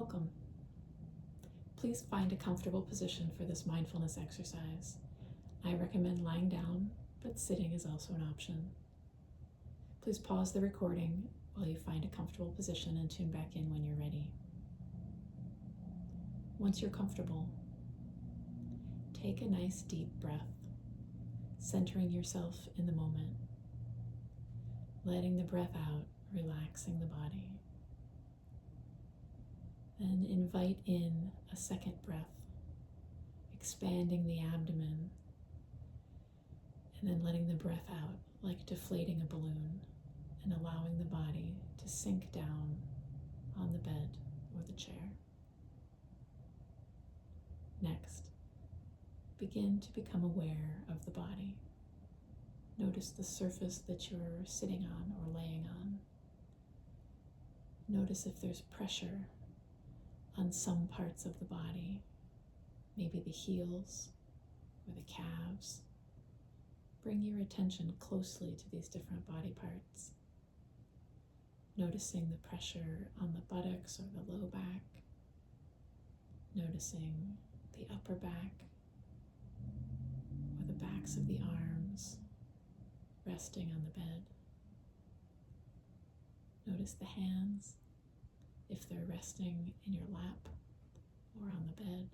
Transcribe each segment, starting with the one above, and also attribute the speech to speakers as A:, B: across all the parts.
A: welcome. Please find a comfortable position for this mindfulness exercise. I recommend lying down, but sitting is also an option. Please pause the recording while you find a comfortable position and tune back in when you're ready. Once you're comfortable, take a nice deep breath, centering yourself in the moment, letting the breath out, relaxing the body. Then invite in a second breath, expanding the abdomen, and then letting the breath out like deflating a balloon and allowing the body to sink down on the bed or the chair. Next, begin to become aware of the body. Notice the surface that you're sitting on or laying on. Notice if there's pressure on some parts of the body, maybe the heels or the calves. Bring your attention closely to these different body parts, noticing the pressure on the buttocks or the low back, noticing the upper back or the backs of the arms resting on the bed. Notice the hands, if they're resting in your lap or on the bed.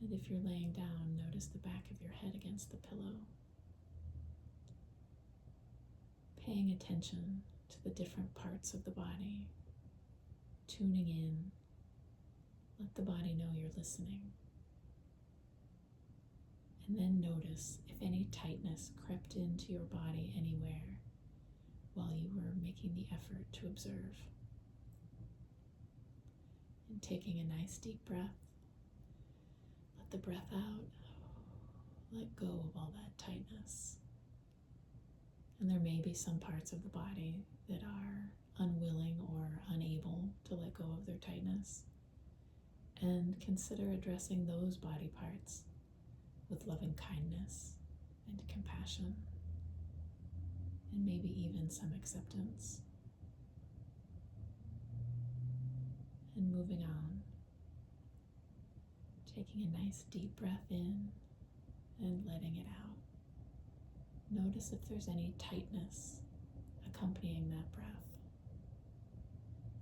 A: And if you're laying down, notice the back of your head against the pillow. Paying attention to the different parts of the body, tuning in. Let the body know you're listening. And then notice if any tightness crept into your body anywhere while you were making the effort to observe. And taking a nice deep breath, let the breath out, let go of all that tightness. And there may be some parts of the body that are unwilling or unable to let go of their tightness. And consider addressing those body parts with loving kindness and compassion, and maybe even some acceptance. And moving on, taking a nice deep breath in and letting it out. Notice if there's any tightness accompanying that breath.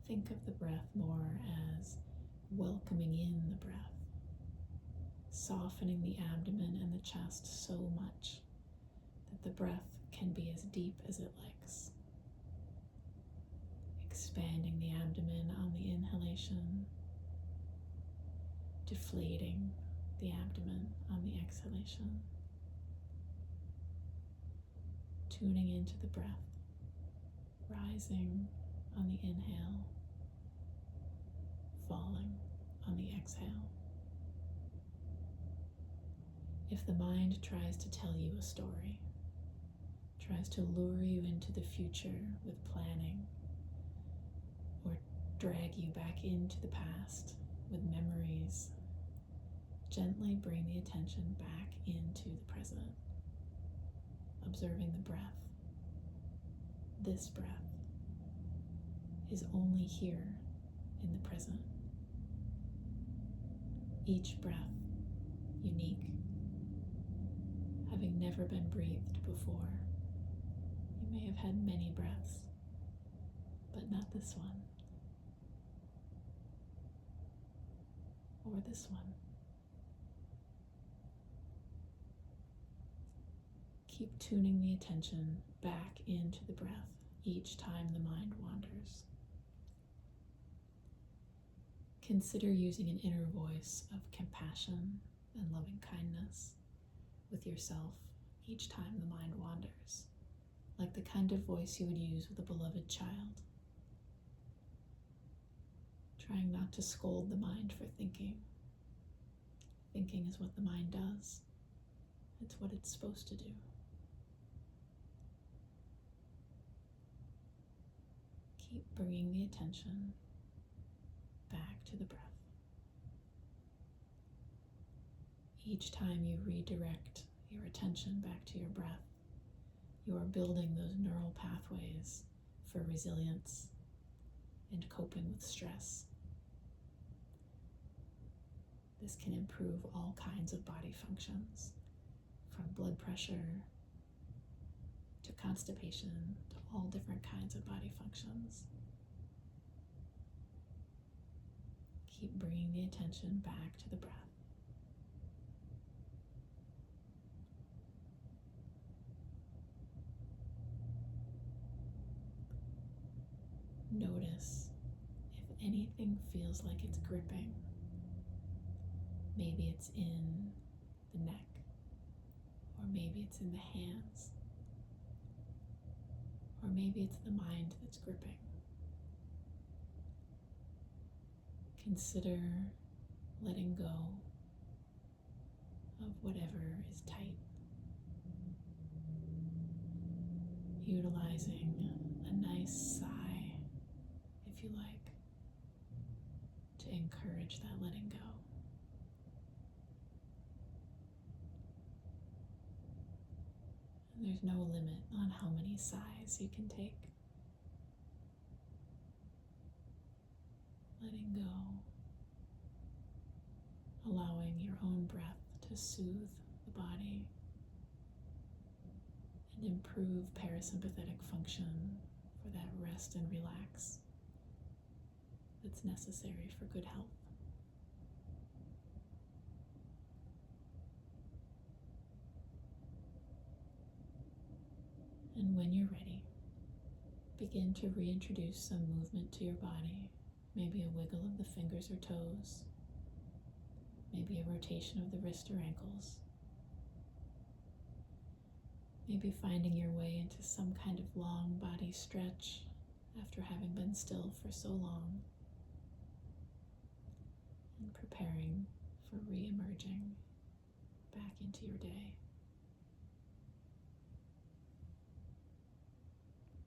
A: Think of the breath more as welcoming in the breath, softening the abdomen and the chest so much that the breath can be as deep as it likes. Expanding the abdomen on the inhalation, deflating the abdomen on the exhalation. Tuning into the breath, rising on the inhale, falling on the exhale. If the mind tries to tell you a story, tries to lure you into the future with planning, or drag you back into the past with memories, gently bring the attention back into the present, observing the breath. This breath is only here in the present. Each breath unique, having never been breathed before. You may have had many breaths, but not this one, or this one. Keep tuning the attention back into the breath each time the mind wanders. Consider using an inner voice of compassion and loving kindness with yourself each time the mind wanders, like the kind of voice you would use with a beloved child. Trying not to scold the mind for thinking. Thinking is what the mind does. It's what it's supposed to do. Keep bringing the attention back to the breath. Each time you redirect your attention back to your breath, you are building those neural pathways for resilience and coping with stress. This can improve all kinds of body functions, from blood pressure to constipation to all different kinds of body functions. Keep bringing the attention back to the breath. Notice if anything feels like it's gripping. Maybe it's in the neck, or maybe it's in the hands, or maybe it's the mind that's gripping. Consider letting go of whatever is tight, utilizing a nice sigh, if you like, to encourage that letting go. And there's no limit on how many sighs you can take. Letting go, allowing your own breath to soothe the body and improve parasympathetic function for that rest and relax that's necessary for good health. And when you're ready, begin to reintroduce some movement to your body. Maybe a wiggle of the fingers or toes, maybe a rotation of the wrist or ankles, maybe finding your way into some kind of long body stretch after having been still for so long, and preparing for re-emerging back into your day.